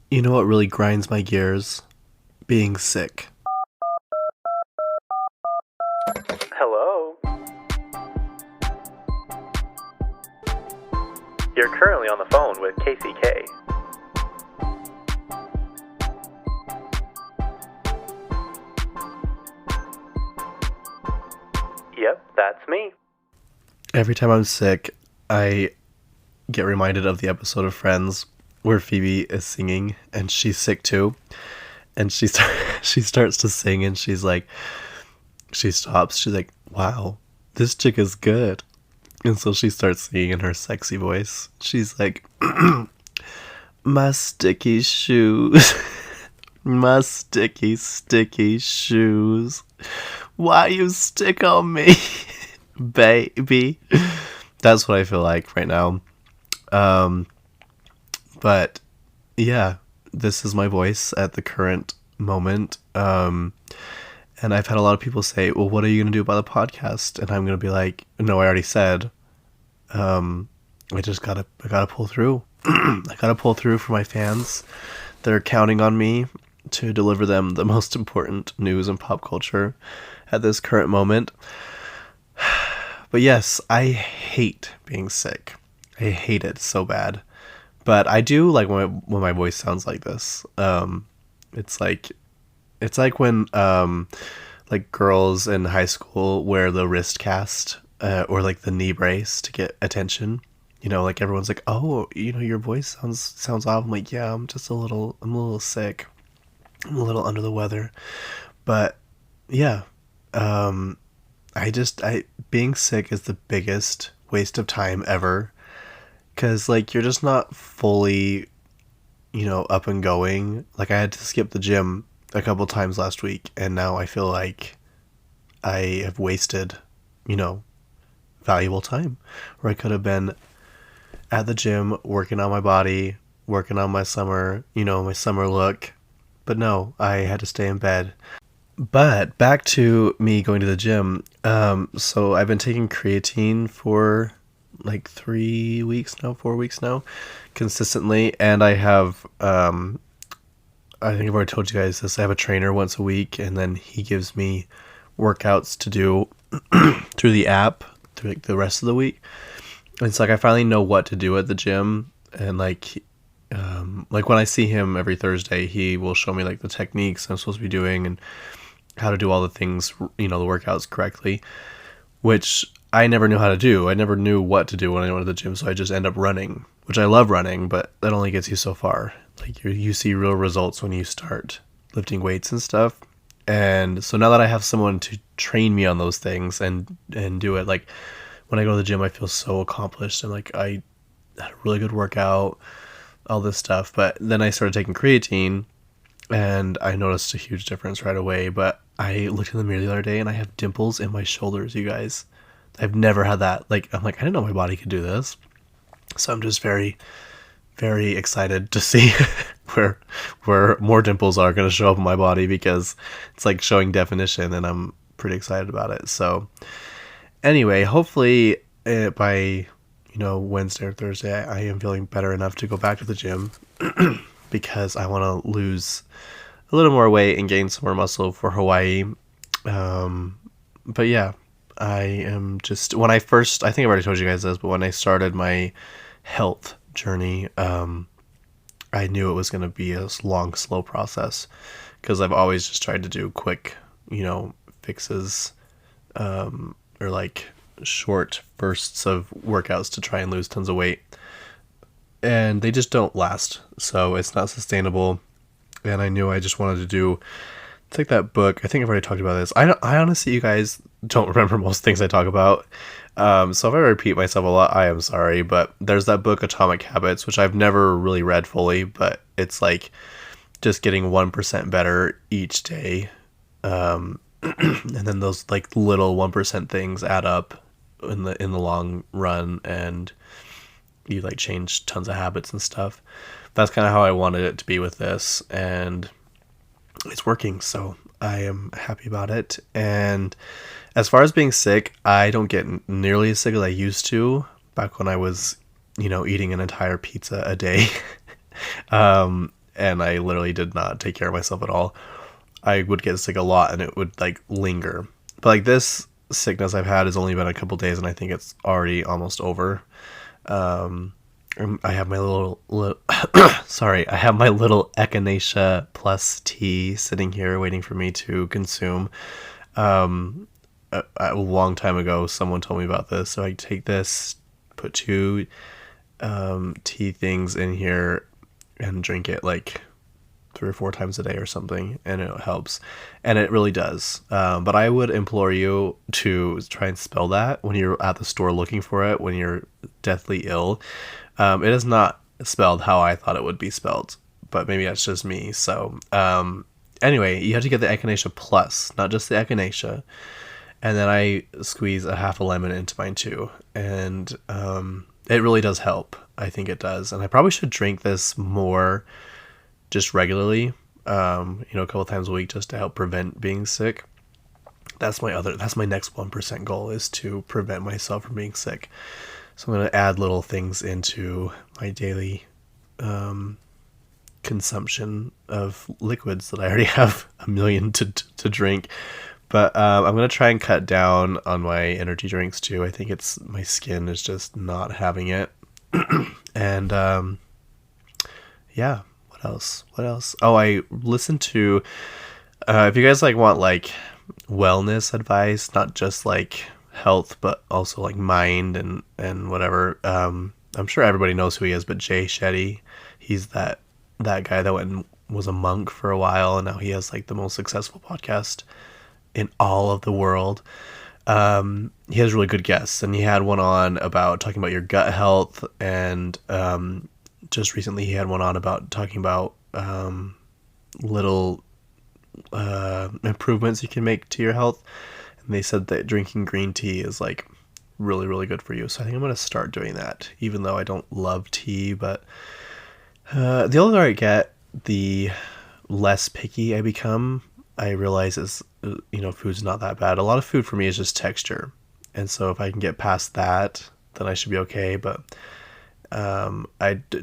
You know what really grinds my gears? Being sick. Hello? You're currently on the phone with Kacey K. Yep, that's me. Every time I'm sick, I get reminded of the episode of Friends where Phoebe is singing and she's sick too. And she starts to sing and she's like, she stops. She's like, wow, this chick is good. And so she starts singing in her sexy voice. She's like, my sticky shoes. My sticky, sticky shoes. Why you stick on me, baby? That's what I feel like right now. But yeah, this is my voice at the current moment. And I've had a lot of people say, well, what are you going to do about the podcast? And I'm going to be like, no, I already said. I gotta pull through. I gotta pull through for my fans. They're counting on me to deliver them the most important news in pop culture at this current moment. But yes, I hate being sick. I hate it so bad. But I do like when my voice sounds like this. It's like when like girls in high school wear the wrist cast or like the knee brace to get attention. You know, like everyone's like, "Oh, you know, your voice sounds off." I'm like, "Yeah, I'm a little sick. I'm a little under the weather." But yeah, I being sick is the biggest waste of time ever, cuz like you're just not fully, up and going. Like I had to skip the gym a couple times last week and now I feel like I have wasted, valuable time where I could have been at the gym working on my body, working on my summer look. But no, I had to stay in bed. But back to me going to the gym. So I've been taking creatine for like 3 weeks now, 4 weeks now, consistently. And I have, I think I've already told you guys this. I have a trainer once a week, and then he gives me workouts to do through the app through like the rest of the week. And it's like I finally know what to do at the gym, and like when I see him every Thursday, he will show me like the techniques I'm supposed to be doing and how to do all the things, the workouts correctly, which I never knew how to do. I never knew what to do when I went to the gym, so I just end up running, which I love running, but that only gets you so far. Like you see real results when you start lifting weights and stuff. And so now that I have someone to train me on those things and do it, like when I go to the gym, I feel so accomplished and like I had a really good workout, all this stuff. But then I started taking creatine and I noticed a huge difference right away. But I looked in the mirror the other day and I have dimples in my shoulders, you guys. I've never had that. Like, I'm like, I didn't know my body could do this. So I'm just very, very excited to see where more dimples are going to show up in my body, because it's like showing definition and I'm pretty excited about it. So anyway, hopefully by Wednesday or Thursday, I am feeling better enough to go back to the gym because I want to lose a little more weight and gain some more muscle for Hawaii. But yeah, I am just, when I first, I think I've already told you guys this, but when I started my health journey, I knew it was going to be a long, slow process because I've always just tried to do quick, fixes, or like short bursts of workouts to try and lose tons of weight, and they just don't last, so it's not sustainable. And I knew I just wanted to do, it's like that book, I think I've already talked about this. I honestly, you guys don't remember most things I talk about, so if I repeat myself a lot, I am sorry. But there's that book Atomic Habits, which I've never really read fully, but it's like just getting 1% better each day, and then those like little 1% things add up in the long run, and you like change tons of habits and stuff. That's kind of how I wanted it to be with this, and it's working, so I am happy about it. And as far as being sick, I don't get nearly as sick as I used to back when I was, eating an entire pizza a day. and I literally did not take care of myself at all, I would get sick a lot and it would like linger. But like this sickness I've had has only been a couple days and I think it's already almost over. I have my sorry, I have my little Echinacea Plus tea sitting here waiting for me to consume. A long time ago, someone told me about this, so I take this, put 2 tea things in here, and drink it like 3 or 4 times a day or something, and it helps, and it really does. But I would implore you to try and spell that when you're at the store looking for it when you're deathly ill. It is not spelled how I thought it would be spelled, but maybe that's just me. So anyway, you have to get the Echinacea Plus, not just the Echinacea. And then I squeeze a half a lemon into mine too, and it really does help. I think it does, and I probably should drink this more, just regularly, a couple times a week, just to help prevent being sick. That's my next 1% goal, is to prevent myself from being sick. So I'm going to add little things into my daily consumption of liquids that I already have a million to drink. But I'm going to try and cut down on my energy drinks too. I think my skin is just not having it. And yeah, what else? Oh, I listened to, if you guys like want like wellness advice, not just like health, but also like mind and whatever. I'm sure everybody knows who he is, but Jay Shetty, he's that guy that went and was a monk for a while, and now he has like the most successful podcast in all of the world. He has really good guests, and he had one on about talking about your gut health, and just recently he had one on about talking about little improvements you can make to your health, and they said that drinking green tea is like really, really good for you. So I think I'm going to start doing that, even though I don't love tea. But the older I get, the less picky I become. I realize food's not that bad. A lot of food for me is just texture, and so if I can get past that, then I should be okay. But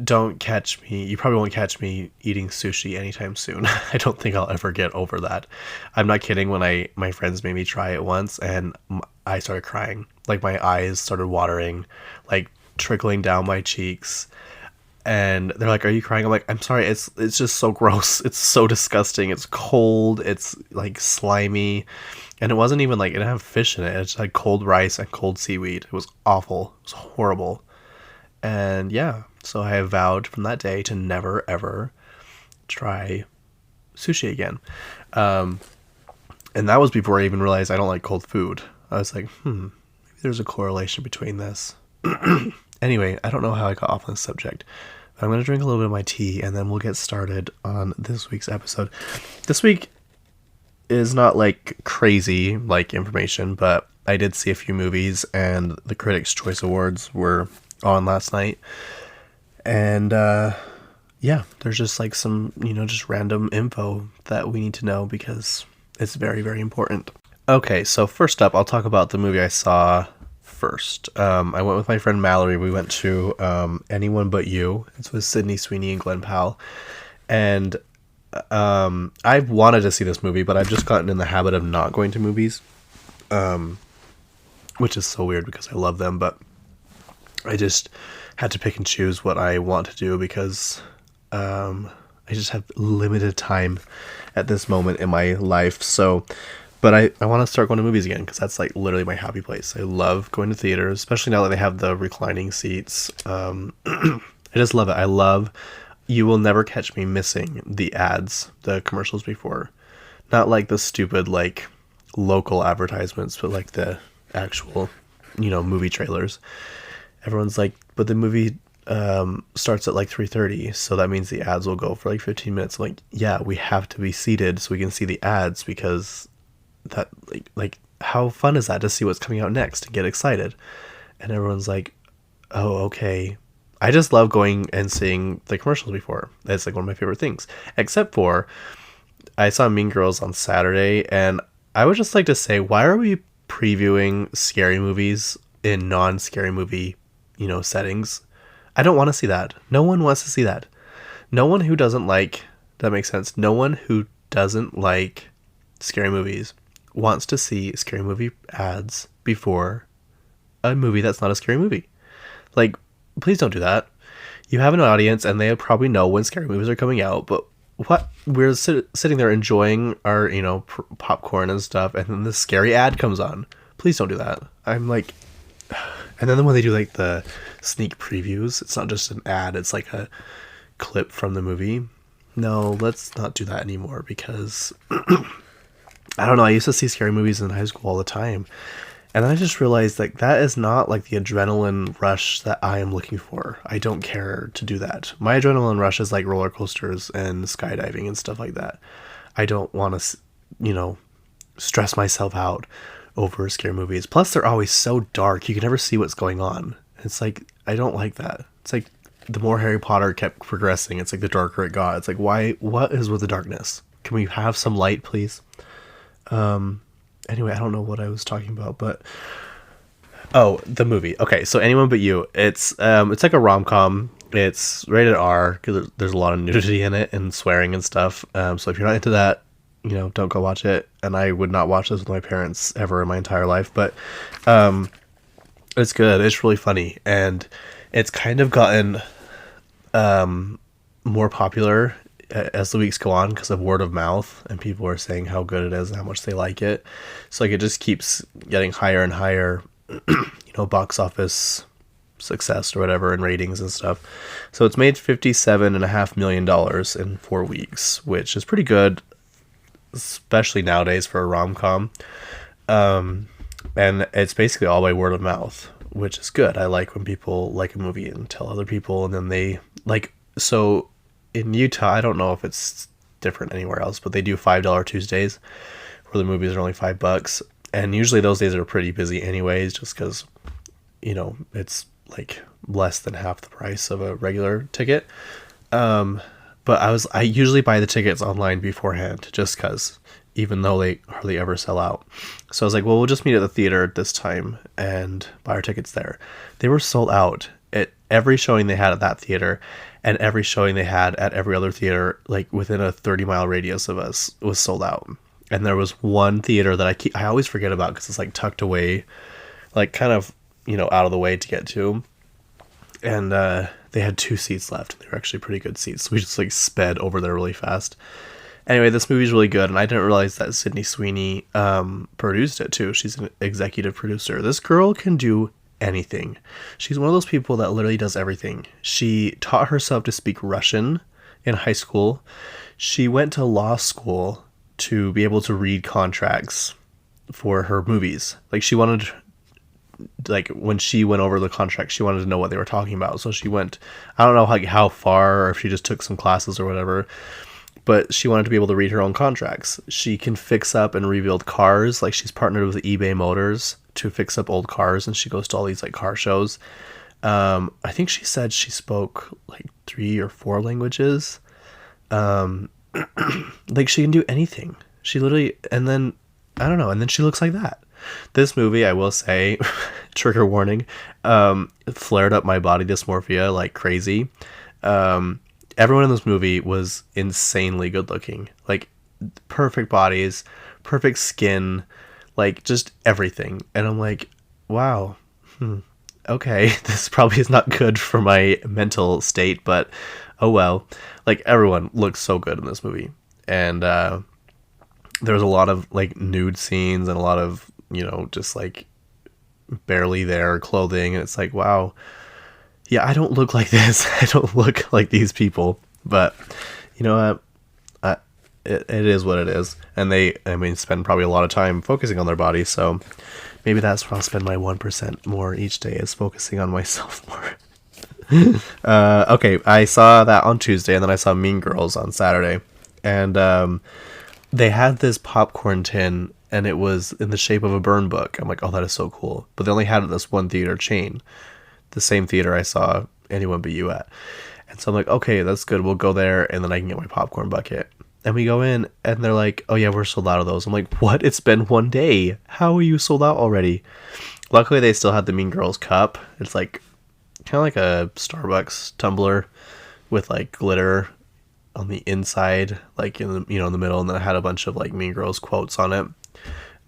don't catch me. You probably won't catch me eating sushi anytime soon. I don't think I'll ever get over that. I'm not kidding. When my friends made me try it once, and I started crying. Like my eyes started watering, like trickling down my cheeks. And they're like, "Are you crying?" I'm like, "I'm sorry. It's just so gross. It's so disgusting. It's cold. It's like slimy." And it wasn't even like, it didn't have fish in it. It's like cold rice and cold seaweed. It was awful. It was horrible. And yeah, so I have vowed from that day to never ever try sushi again. And that was before I even realized I don't like cold food. I was like, maybe there's a correlation between this. Anyway, I don't know how I got off on this subject. But I'm going to drink a little bit of my tea, and then we'll get started on this week's episode. This week is not like crazy like information, but I did see a few movies, and the Critics' Choice Awards were on last night. And yeah, there's just like some, just random info that we need to know because it's very, very important. Okay, so first up, I'll talk about the movie I saw first. I went with my friend Mallory. We went to Anyone But You. It's with Sydney Sweeney and Glenn Powell. And I've wanted to see this movie, but I've just gotten in the habit of not going to movies, which is so weird because I love them, but I just had to pick and choose what I want to do because I just have limited time at this moment in my life. But I want to start going to movies again because that's like literally my happy place. I love going to theaters, especially now that they have the reclining seats. I just love it. You will never catch me missing the ads, the commercials before. Not like the stupid like local advertisements, but like the actual, movie trailers. Everyone's like, but the movie starts at like 3:30, so that means the ads will go for like 15 minutes. I'm like, yeah, we have to be seated so we can see the ads because that like how fun is that to see what's coming out next and get excited? And everyone's like, oh, okay. I just love going and seeing the commercials before. It's like one of my favorite things, except for I saw Mean Girls on Saturday, and I would just like to say, why are we previewing scary movies in non-scary movie settings? I don't want to see that. No one wants to see that. No one who doesn't like That makes sense. No one who doesn't like scary movies wants to see scary movie ads before a movie that's not a scary movie. Like, please don't do that. You have an audience and they probably know when scary movies are coming out, but what we're sitting there enjoying our, popcorn and stuff, and then this scary ad comes on. Please don't do that. I'm like, and then when they do like the sneak previews, it's not just an ad, it's like a clip from the movie. No, let's not do that anymore, because I don't know, I used to see scary movies in high school all the time. And I just realized like that is not like the adrenaline rush that I am looking for. I don't care to do that. My adrenaline rush is like roller coasters and skydiving and stuff like that. I don't want to, stress myself out over scary movies. Plus, they're always so dark. You can never see what's going on. It's like, I don't like that. It's like the more Harry Potter kept progressing, it's like the darker it got. It's like, why? What is with the darkness? Can we have some light, please? Anyway, I don't know what I was talking about, but oh, the movie. Okay, so Anyone But You. It's like a rom-com. It's rated R because there's a lot of nudity in it and swearing and stuff. So if you're not into that, don't go watch it. And I would not watch this with my parents ever in my entire life. But it's good. It's really funny, and it's kind of gotten more popular as the weeks go on because of word of mouth, and people are saying how good it is and how much they like it. So like it just keeps getting higher and higher, box office success or whatever, and ratings and stuff. So it's made $57.5 million in 4 weeks, which is pretty good, especially nowadays for a rom-com. And it's basically all by word of mouth, which is good. I like when people like a movie and tell other people, and then they like, so in Utah, I don't know if it's different anywhere else, but they do $5 Tuesdays where the movies are only $5. And usually those days are pretty busy anyways, just because, it's like less than half the price of a regular ticket. But I usually buy the tickets online beforehand, just because, even though they hardly ever sell out. So I was like, well, we'll just meet at the theater this time and buy our tickets there. They were sold out at every showing they had at that theater, and every showing they had at every other theater, like within a 30-mile radius of us, was sold out. And there was one theater that I always forget about because it's like tucked away, like kind of, out of the way to get to. And they had 2 seats left. They were actually pretty good seats. So we just like sped over there really fast. Anyway, this movie's really good, and I didn't realize that Sydney Sweeney produced it too. She's an executive producer. This girl can do anything. She's one of those people that literally does everything. She taught herself to speak Russian in high school. She went to law school to be able to read contracts for her movies. Like she wanted, like when she went over the contract, she wanted to know what they were talking about. So she went, I don't know how far, or if she just took some classes or whatever, but she wanted to be able to read her own contracts. She can fix up and rebuild cars. Like she's partnered with eBay Motors to fix up old cars, and she goes to all these like car shows. I think she said she spoke like 3 or 4 languages. Like she can do anything. She literally, and then I don't know, and then she looks like that. This movie, I will say, trigger warning, flared up my body dysmorphia like crazy. Everyone in this movie was insanely good looking. Like perfect bodies, perfect skin, like just everything. And I'm like, wow, okay, this probably is not good for my mental state, but oh well. Like everyone looks so good in this movie. And there was a lot of like nude scenes and a lot of, just like barely there clothing. And it's like, wow, yeah, I don't look like this. I don't look like these people. But you know what? It is what it is. And they, spend probably a lot of time focusing on their body. So maybe that's where I'll spend my 1% more each day, is focusing on myself more. Okay, I saw that on Tuesday, and then I saw Mean Girls on Saturday. And they had this popcorn tin, and it was in the shape of a burn book. I'm like, oh, that is so cool. But they only had it at this one theater chain, the same theater I saw Anyone But You at. And so I'm like, okay, that's good. We'll go there, and then I can get my popcorn bucket. And we go in, and they're like, oh yeah, we're sold out of those. I'm like, what? It's been 1 day. How are you sold out already? Luckily, they still had the Mean Girls cup. It's like kind of like a Starbucks tumbler with like glitter on the inside, like in the in the middle, and then it had a bunch of like Mean Girls quotes on it.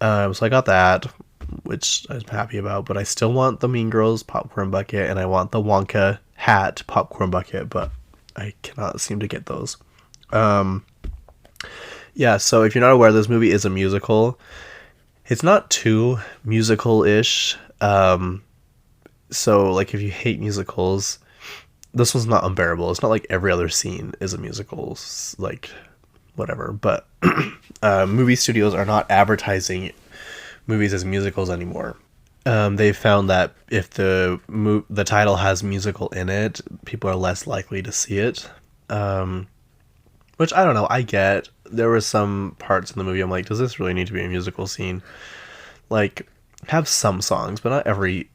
So I got that, which I was happy about. But I still want the Mean Girls popcorn bucket, and I want the Wonka hat popcorn bucket, but I cannot seem to get those. Yeah, so if you're not aware, this movie is a musical. It's not too musical-ish. So, like, if you hate musicals, this one's not unbearable. It's not like every other scene is a musical, like, whatever. But movie studios are not advertising movies as musicals anymore. They found that if the title has musical in it, people are less likely to see it. Which, I don't know, I get. There were some parts in the movie I'm like, does this really need to be a musical scene? Like, have some songs, but not every,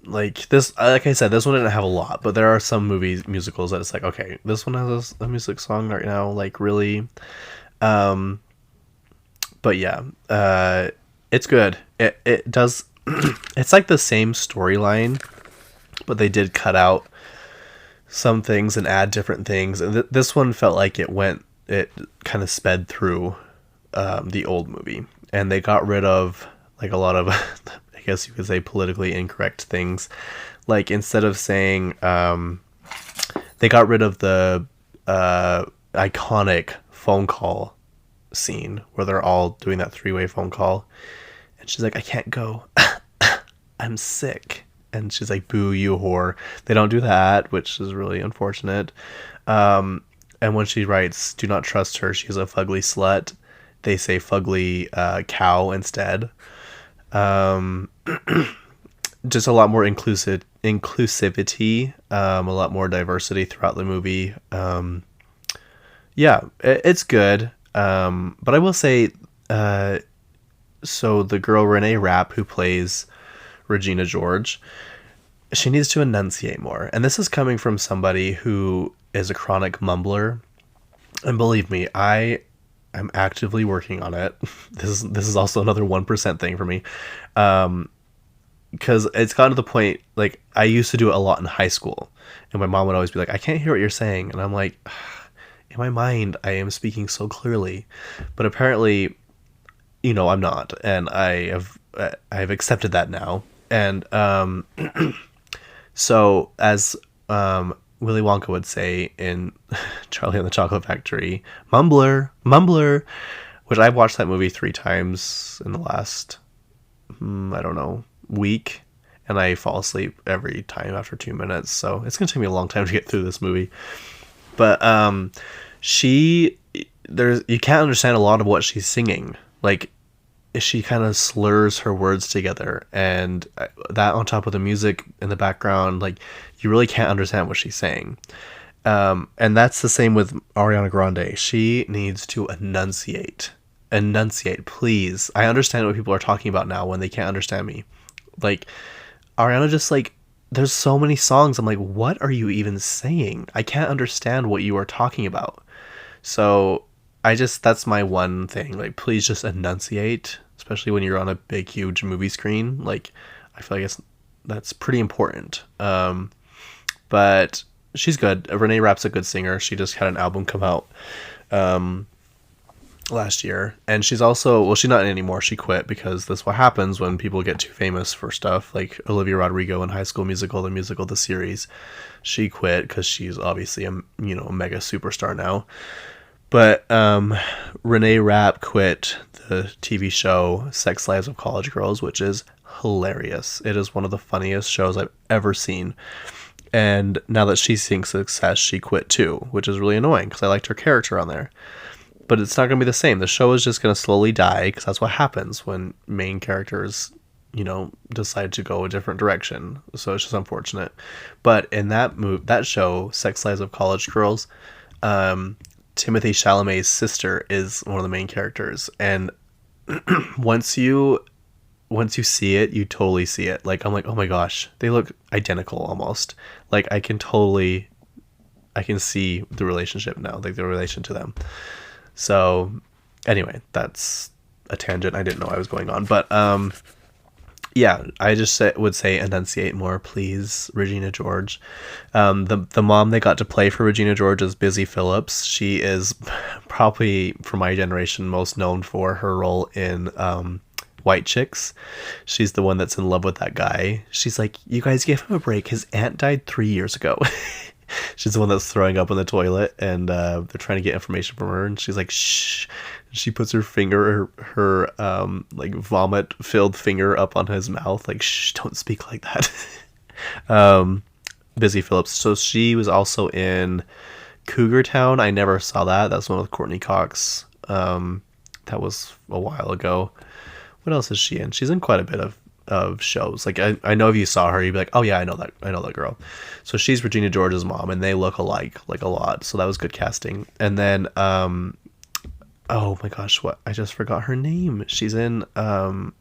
like this. Like I said, this one didn't have a lot, but there are some musicals that it's like, okay, this one has a music song right now, like really. But yeah, it's good. It does. It's like the same storyline, but they did cut out some things and add different things. And this one felt like it kind of sped through the old movie, and they got rid of like a lot of, I guess you could say, politically incorrect things. Like, instead of saying, they got rid of the iconic phone call scene where they're all doing that 3-way phone call, and she's like, I can't go. I'm sick. And she's like, boo, you whore. They don't do that, which is really unfortunate. And when she writes, do not trust her, she's a fugly slut, they say fugly cow instead. Just a lot more inclusivity, a lot more diversity throughout the movie. Yeah, it's good. But I will say, so the girl Renee Rapp, who plays Regina George, she needs to enunciate more. And this is coming from somebody who is a chronic mumbler. And believe me, I'm actively working on it. This is also another 1% thing for me. Because it's gotten to the point, like, I used to do it a lot in high school. And my mom would always be like, I can't hear what you're saying. And I'm like, in my mind, I am speaking so clearly. But apparently, I'm not. And I've accepted that now. And so, as Willy Wonka would say in Charlie and the Chocolate Factory, mumbler, which I've watched that movie 3 times in the last, I don't know, week, and I fall asleep every time after 2 minutes, so it's gonna take me a long time to get through this movie. But you can't understand a lot of what she's singing. Like, she kind of slurs her words together, and that on top of the music in the background, like, you really can't understand what she's saying. And that's the same with Ariana Grande. She needs to enunciate, please. I understand what people are talking about now when they can't understand me. Like, Ariana, just, like, there's so many songs, I'm like, what are you even saying? I can't understand what you are talking about. So that's my one thing. Like, please just enunciate, especially when you're on a big, huge movie screen. Like, I feel like that's pretty important. But she's good. Renee Rapp's a good singer. She just had an album come out last year. And she's also, well, she's not anymore. She quit, because that's what happens when people get too famous for stuff. Like Olivia Rodrigo in High School Musical, the series. She quit because she's obviously a mega superstar now. But Renee Rapp quit the TV show Sex Lives of College Girls, which is hilarious. It is one of the funniest shows I've ever seen. And now that she's seeing success, she quit too, which is really annoying because I liked her character on there. But it's not going to be the same. The show is just going to slowly die, because that's what happens when main characters, decide to go a different direction. So it's just unfortunate. But in that show, Sex Lives of College Girls, Timothée Chalamet's sister is one of the main characters. And once you see it, you totally see it. Like, I'm like, oh my gosh, they look identical almost. Like, I can see the relationship now, like the relation to them. So anyway, that's a tangent I didn't know I was going on. But Yeah, I just would say enunciate more, please, Regina George. The mom they got to play for Regina George is Busy Phillips. She is probably, for my generation, most known for her role in White Chicks. She's the one that's in love with that guy. She's like, you guys give him a break. His aunt died 3 years ago. She's the one that's throwing up in the toilet, and they're trying to get information from her, and she's like, shh. She puts her finger, her like vomit filled finger up on his mouth, like, shh, don't speak like that. Busy Phillips. So she was also in Cougar Town. I never saw that. That's one with Courtney Cox. That was a while ago. What else is she in? She's in quite a bit of shows. Like I know if you saw her, you'd be like, oh yeah, I know that girl. So she's Regina George's mom, and they look alike, like, a lot. So that was good casting. And then oh my gosh, what? I just forgot her name. She's in oh,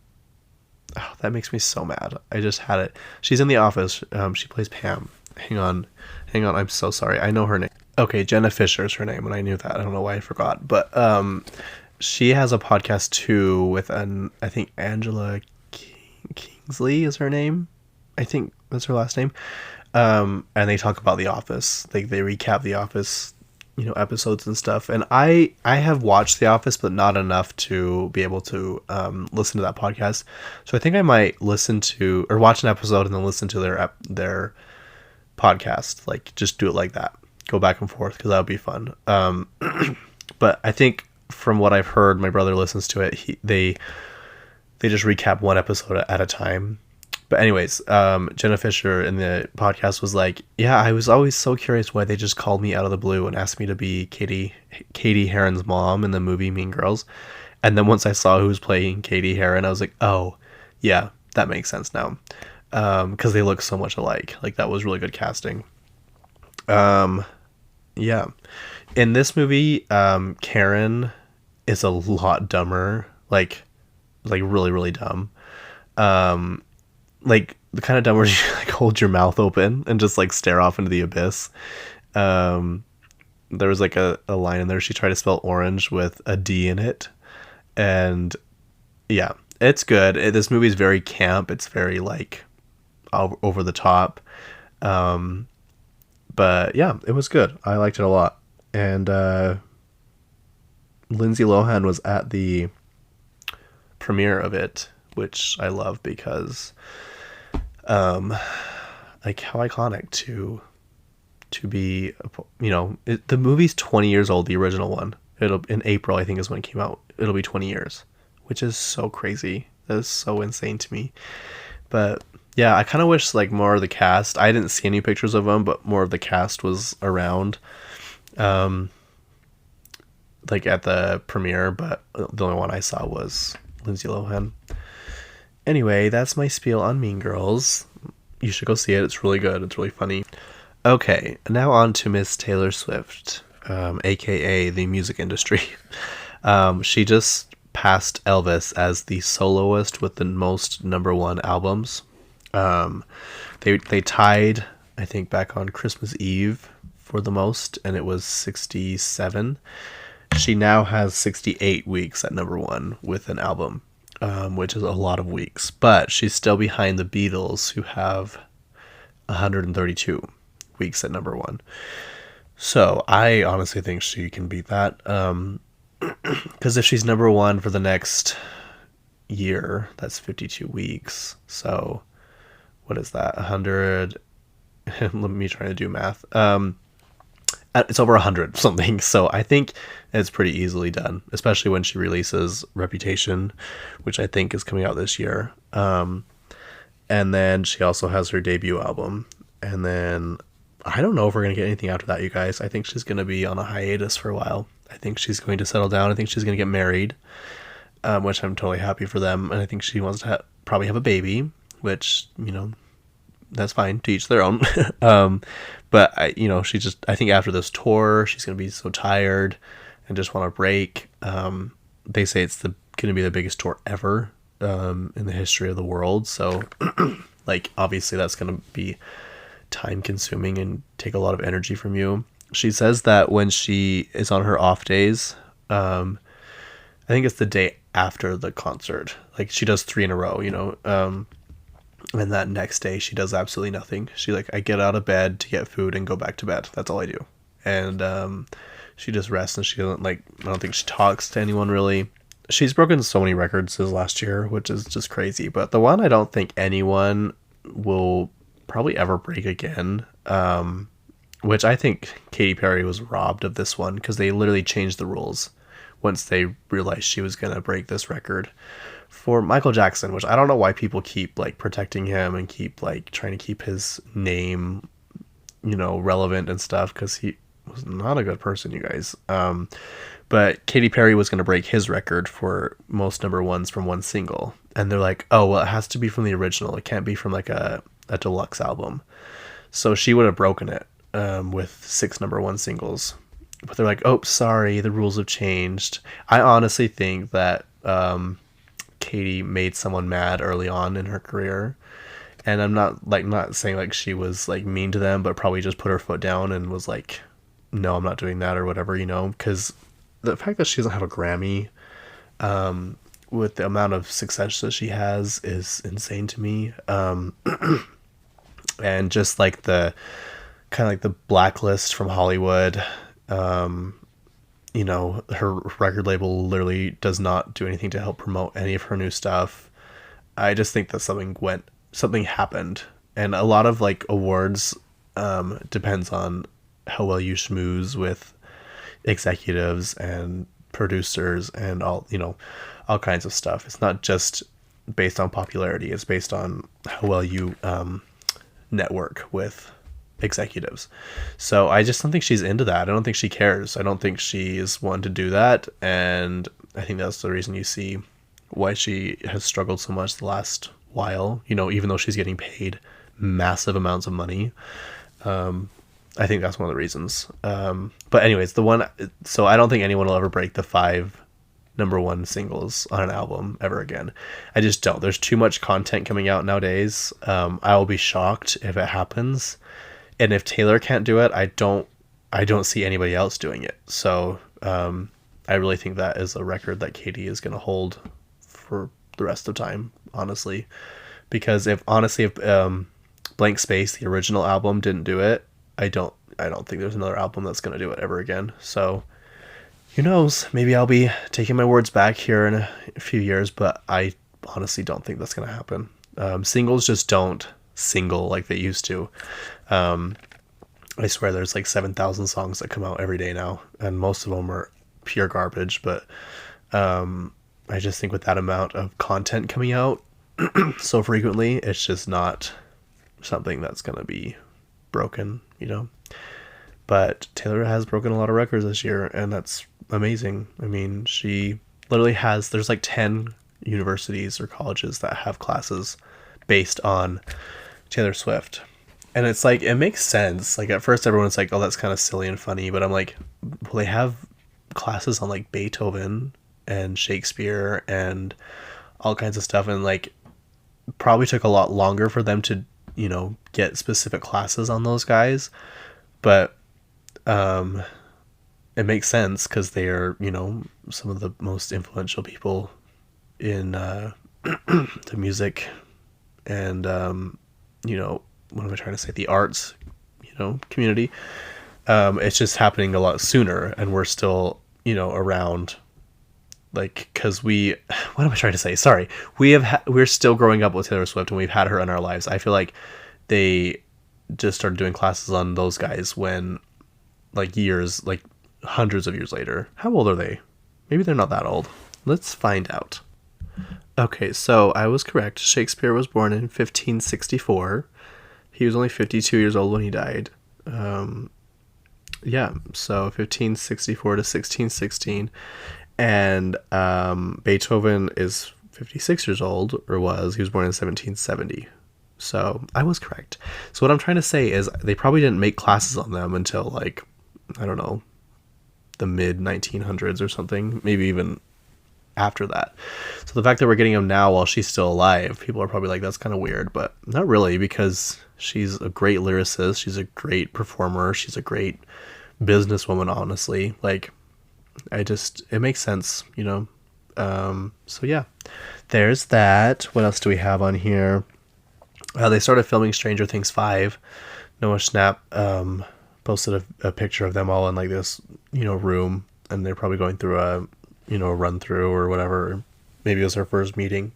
that makes me so mad. I just had it. She's in The Office. She plays Pam. Hang on. I'm so sorry. I know her name. Okay, Jenna Fisher is her name, and I knew that. I don't know why I forgot. But she has a podcast too with I think Angela Kingsley is her name. I think that's her last name. And they talk about The Office. They recap The Office, episodes and stuff. And I have watched The Office, but not enough to be able to listen to that podcast. So I think I might listen to or watch an episode and then listen to their podcast. Like, just do it like that. Go back and forth, because that would be fun. But I think from what I've heard, my brother listens to it. They just recap one episode at a time. But anyways, Jenna Fisher in the podcast was like, yeah, I was always so curious why they just called me out of the blue and asked me to be Katie Heron's mom in the movie Mean Girls. And then once I saw who was playing Katie Heron, I was like, oh, yeah, that makes sense now. Because they look so much alike. Like, that was really good casting. Yeah. In this movie, Karen is a lot dumber. Like really, really dumb. Like the kind of dumb where you like hold your mouth open and just like stare off into the abyss. There was like a line in there. She tried to spell orange with a D in it. And yeah, it's good. This movie is very camp. It's very like over the top. But yeah, it was good. I liked it a lot. And Lindsay Lohan was at the premiere of it, which I love because like, how iconic to be, the movie's 20 years old, the original one. It'll, in April, I think, is when it came out. It'll be 20 years, which is so crazy. That is so insane to me. But yeah, I kind of wish like more of the cast. I didn't see any pictures of them, but more of the cast was around, like at the premiere. But the only one I saw was Lindsay Lohan. Anyway, that's my spiel on Mean Girls. You should go see it. It's really good. It's really funny. Okay, now on to Miss Taylor Swift, aka the music industry. She just passed Elvis as the soloist with the most #1 albums. They tied, I think, back on Christmas Eve for the most, and it was 67. She now has 68 weeks at #1 with an album, which is a lot of weeks. But she's still behind the Beatles, who have 132 weeks at #1. So I honestly think she can beat that. Because if she's #1 for the next year, that's 52 weeks. So what is that? 100. Let me try to do math. It's over 100 something. So I think it's pretty easily done, especially when she releases Reputation, which I think is coming out this year. And then she also has her debut album. And then I don't know if we're going to get anything after that, you guys. I think she's going to be on a hiatus for a while. I think she's going to settle down. I think she's going to get married, which I'm totally happy for them. And I think she wants to probably have a baby, which, that's fine, to each their own. But I think after this tour, she's going to be so tired and just want a break. They say it's going to be the biggest tour ever in the history of the world. So like, obviously that's going to be time consuming and take a lot of energy from you. She says that when she is on her off days, I think it's the day after the concert, like she does 3 in a row, And that next day she does absolutely nothing. She like, I get out of bed to get food and go back to bed. That's all I do. And she just rests, and she doesn't like, I don't think she talks to anyone really. She's broken so many records this last year, which is just crazy. But the one I don't think anyone will probably ever break again, which I think Katy Perry was robbed of this one, because they literally changed the rules once they realized she was going to break this record for Michael Jackson, which I don't know why people keep like protecting him and keep like trying to keep his name, relevant and stuff, because he was not a good person, you guys. But Katy Perry was going to break his record for most number ones from one single. And they're like, oh, well, it has to be from the original. It can't be from like a deluxe album. So she would have broken it with 6 number one singles. But they're like, oh, sorry, the rules have changed. I honestly think that Katy made someone mad early on in her career. And I'm not saying like she was like mean to them, but probably just put her foot down and was like, no, I'm not doing that or whatever, because the fact that she doesn't have a Grammy with the amount of success that she has is insane to me. And just like the kind of like the blacklist from Hollywood, her record label literally does not do anything to help promote any of her new stuff. I just think that something happened, and a lot of like awards depends on how well you schmooze with executives and producers and all kinds of stuff. It's not just based on popularity, it's based on how well you network with executives. So I just don't think she's into that. I don't think she cares. I don't think she is one to do that, and I think that's the reason you see why she has struggled so much the last while, even though she's getting paid massive amounts of money. I think that's one of the reasons. But anyways, so I don't think anyone will ever break the 5 number one singles on an album ever again. I just don't. There's too much content coming out nowadays. I will be shocked if it happens. And if Taylor can't do it, I don't see anybody else doing it. So I really think that is a record that Katy is going to hold for the rest of time, honestly. Because if Blank Space, the original album, didn't do it, I don't think there's another album that's going to do it ever again. So who knows? Maybe I'll be taking my words back here in a few years, but I honestly don't think that's going to happen. Singles just don't single like they used to. I swear there's like 7,000 songs that come out every day now, and most of them are pure garbage. But I just think with that amount of content coming out so frequently, it's just not something that's going to be broken, But Taylor has broken a lot of records this year, and that's amazing. I mean, she literally there's like 10 universities or colleges that have classes based on Taylor Swift. And it's like, it makes sense. Like at first everyone's like, oh, that's kind of silly and funny, but I'm like, well, they have classes on like Beethoven and Shakespeare and all kinds of stuff, and like probably took a lot longer for them to get specific classes on those guys, but it makes sense because they are some of the most influential people in the music and what am I trying to say, the arts community. It's just happening a lot sooner, and we're still around, like, because what am I trying to say? Sorry. We're still growing up with Taylor Swift, and we've had her in our lives. I feel like they just started doing classes on those guys when, like, hundreds of years later. How old are they? Maybe they're not that old. Let's find out. Okay, so I was correct. Shakespeare was born in 1564. He was only 52 years old when he died. So 1564 to 1616. And Beethoven is 56 years old, or was. He was born in 1770. So I was correct. So what I'm trying to say is they probably didn't make classes on them until, like, I don't know, the mid 1900s or something, maybe even after that. So the fact that we're getting them now while she's still alive, people are probably like, that's kind of weird, but not really, because she's a great lyricist, she's a great performer, she's a great businesswoman, honestly. Like, it makes sense, so yeah, there's that. What else do we have on here? They started filming Stranger Things 5. Noah Schnapp posted a picture of them all in like this, room, and they're probably going through a run through or whatever. Maybe it was their first meeting.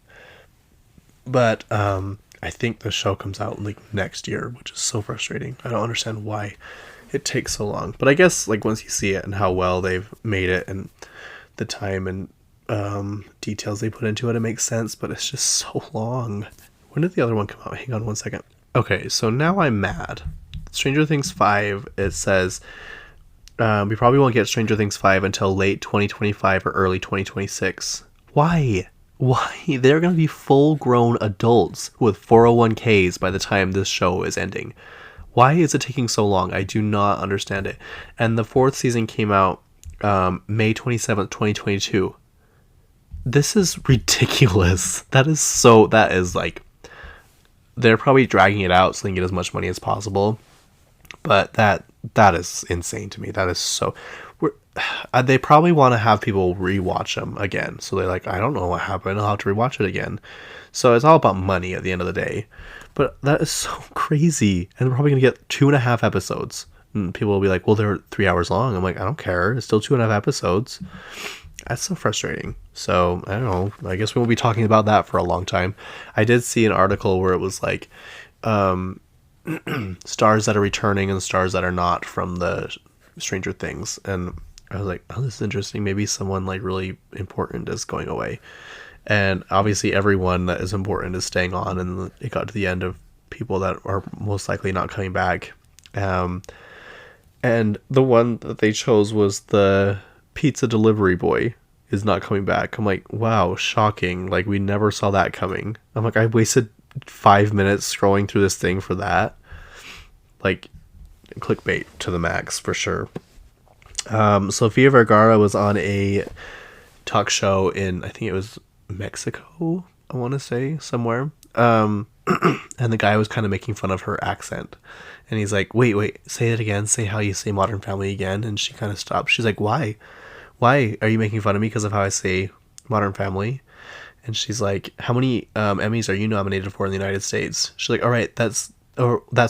But I think the show comes out like next year, which is so frustrating. I don't understand why it takes so long. But I guess like once you see it and how well they've made it and the time and details they put into it, it makes sense. But it's just so long. When did the other one come out? Hang on one second. Okay, so now I'm mad. Stranger Things 5, it says we probably won't get Stranger Things 5 until late 2025 or early 2026. Why? They're going to be full-grown adults with 401ks by the time this show is ending. Why is it taking so long? I do not understand it. And the 4th season came out May 27th, 2022. This is ridiculous. That is like, they're probably dragging it out so they can get as much money as possible. But that is insane to me. That is so... they probably want to have people rewatch them again. So they're like, I don't know what happened. I'll have to rewatch it again. So it's all about money at the end of the day. But that is so crazy. And we're probably going to get 2.5 episodes. And people will be like, well, they're 3 hours long. I'm like, I don't care. It's still 2.5 episodes. That's so frustrating. So, I don't know. I guess we won't be talking about that for a long time. I did see an article where it was like stars that are returning and stars that are not from the Stranger Things. And I was like, oh, this is interesting. Maybe someone like really important is going away. And obviously everyone that is important is staying on. And it got to the end of people that are most likely not coming back. And the one that they chose was the pizza delivery boy is not coming back. I'm like, wow, shocking. Like, we never saw that coming. I'm like, I wasted 5 minutes scrolling through this thing for that. Like, clickbait to the max for sure. Sofia Vergara was on a talk show in, I think it was Mexico, I want to say, somewhere. And the guy was kind of making fun of her accent. And he's like, wait, say it again. Say how you say Modern Family again. And she kind of stopped. She's like, why? Why are you making fun of me because of how I say Modern Family? And she's like, how many Emmys are you nominated for in the United States? She's like, all right, that's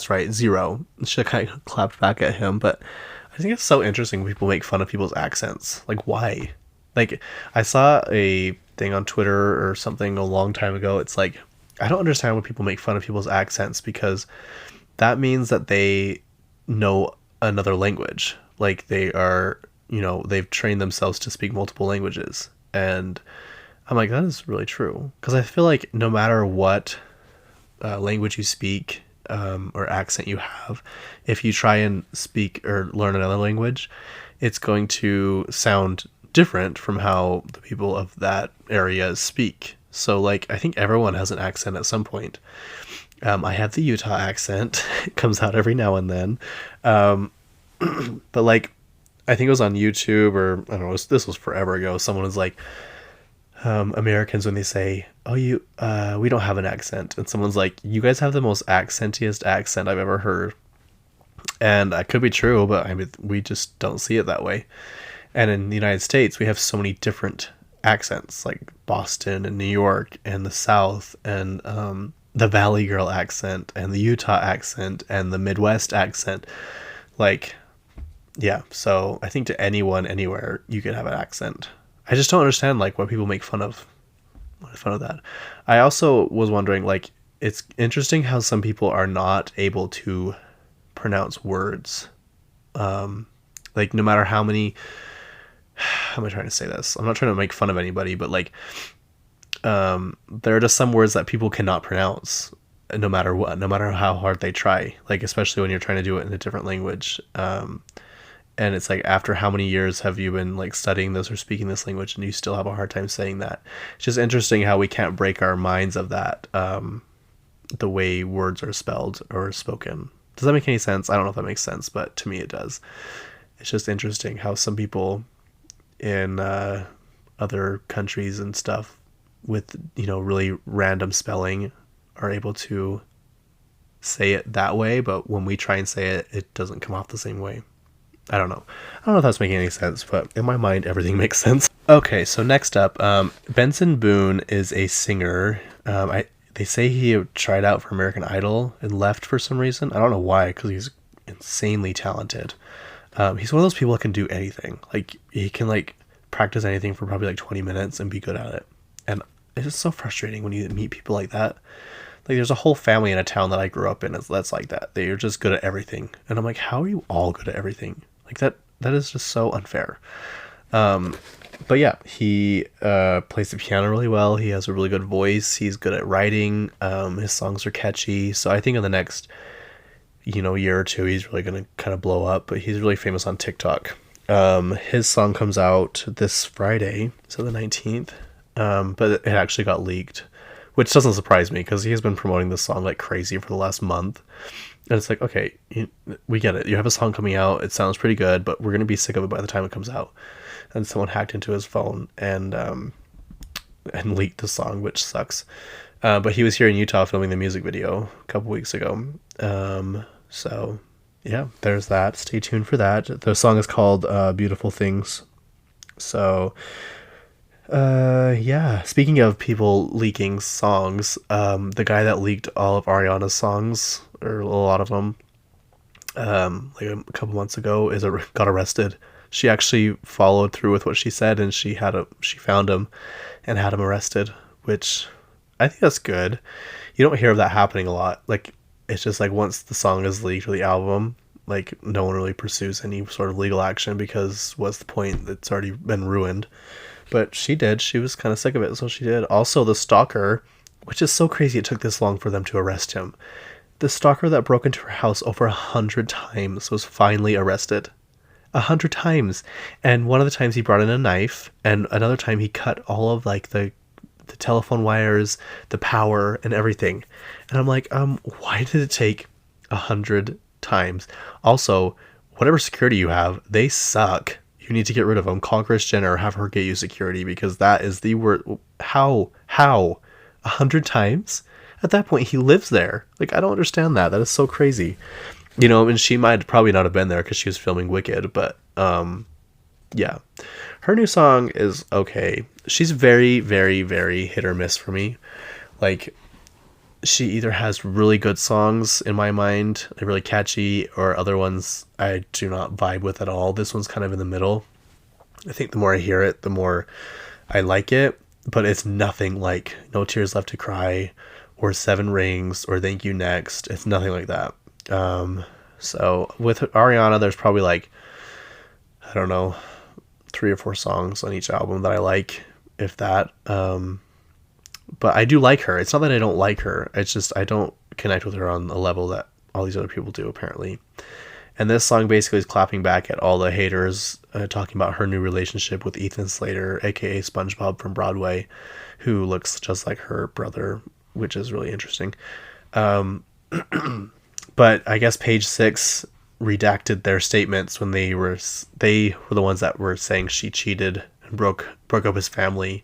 right, 0. She kind of clapped back at him. But I think it's so interesting when people make fun of people's accents. Like, why? Like, I saw a thing on Twitter or something a long time ago. It's like, I don't understand when people make fun of people's accents, because that means that they know another language. Like, they are, they've trained themselves to speak multiple languages. And I'm like, that is really true. Because I feel like no matter what language you speak or accent you have, if you try and speak or learn another language, it's going to sound different from how the people of that area speak. So, like, I think everyone has an accent at some point. I have the Utah accent. It comes out every now and then. But, like, I think it was on YouTube, or I don't know, this was forever ago. Someone was like, Americans, when they say, oh, we don't have an accent. And someone's like, you guys have the most accentiest accent I've ever heard. And that could be true, but I mean, we just don't see it that way. And in the United States, we have so many different accents, like Boston and New York and the South and the Valley Girl accent and the Utah accent and the Midwest accent. Like, yeah, so I think to anyone, anywhere, you can have an accent. I just don't understand, like, why people make fun of that. I also was wondering, like, it's interesting how some people are not able to pronounce words. Like, no matter how many... How am I trying to say this? I'm not trying to make fun of anybody, but, like, there are just some words that people cannot pronounce, no matter what, no matter how hard they try. Like, especially when you're trying to do it in a different language. And it's like, after how many years have you been, like, studying this or speaking this language, and you still have a hard time saying that? It's just interesting how we can't break our minds of that, the way words are spelled or spoken. Does that make any sense? I don't know if that makes sense, but to me it does. It's just interesting how some people in other countries and stuff with, really random spelling are able to say it that way, but when we try and say it, it doesn't come off the same way. I don't know if that's making any sense, but in my mind, everything makes sense. Okay, so next up, Benson Boone is a singer. The they say he tried out for American Idol and left for some reason. I don't know why, because he's insanely talented. He's one of those people that can do anything. Like, he can, like, practice anything for probably, like, 20 minutes and be good at it. And it's just so frustrating when you meet people like that. Like, there's a whole family in a town that I grew up in that's like that. They're just good at everything. And I'm like, how are you all good at everything? Like, that is just so unfair. But yeah, he plays the piano really well. He has a really good voice. He's good at writing. His songs are catchy. So I think in the next, year or two, he's really going to kind of blow up. But he's really famous on TikTok. His song comes out this Friday, so the 19th. But it actually got leaked, which doesn't surprise me because he has been promoting this song like crazy for the last month. And it's like, okay, we get it. You have a song coming out. It sounds pretty good, but we're going to be sick of it by the time it comes out. And someone hacked into his phone and leaked the song, which sucks. But he was here in Utah filming the music video a couple weeks ago. So yeah, there's that. Stay tuned for that. The song is called Beautiful Things. So yeah, speaking of people leaking songs, the guy that leaked all of Ariana's songs, or a lot of them, like a couple months ago, got arrested. She actually followed through with what she said, and she found him and had him arrested, which I think that's good. You don't hear of that happening a lot. Like, it's just like once the song is leaked or the album, like, no one really pursues any sort of legal action because what's the point? It's already been ruined. But she did. She was kind of sick of it, so she did. Also, the stalker, which is so crazy it took this long for them to arrest him. The stalker that broke into her house over 100 times was finally arrested. 100 times. And one of the times he brought in a knife, and another time he cut all of, like, the telephone wires, the power, and everything. And I'm like, why did it take 100 times? Also, whatever security you have, they suck. You need to get rid of them. Call Kris Jenner or have her get you security, because that is the word. How? 100 times? At that point, he lives there. Like, I don't understand that. That is so crazy. And she might probably not have been there because she was filming Wicked, but yeah. Her new song is okay. She's very, very, very hit or miss for me. Like, she either has really good songs in my mind, like really catchy, or other ones I do not vibe with at all. This one's kind of in the middle. I think the more I hear it, the more I like it, but it's nothing like No Tears Left to Cry or Seven Rings or Thank You Next. It's nothing like that. So with Ariana, there's probably like, I don't know, 3 or 4 songs on each album that I like, if that. But I do like her. It's not that I don't like her. It's just I don't connect with her on the level that all these other people do, apparently. And this song basically is clapping back at all the haters, talking about her new relationship with Ethan Slater, aka SpongeBob from Broadway, who looks just like her brother, which is really interesting. But I guess Page Six redacted their statements when they were the ones that were saying she cheated and broke up his family.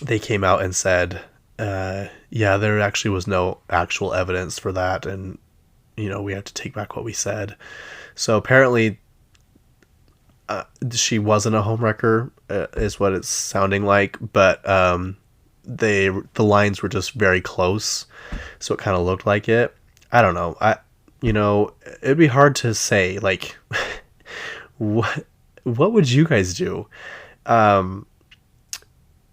They came out and said, yeah, there actually was no actual evidence for that, and we have to take back what we said. So apparently she wasn't a homewrecker, is what it's sounding like, but the lines were just very close, so it kind of looked like it. I don't know. It'd be hard to say, like, what would you guys do?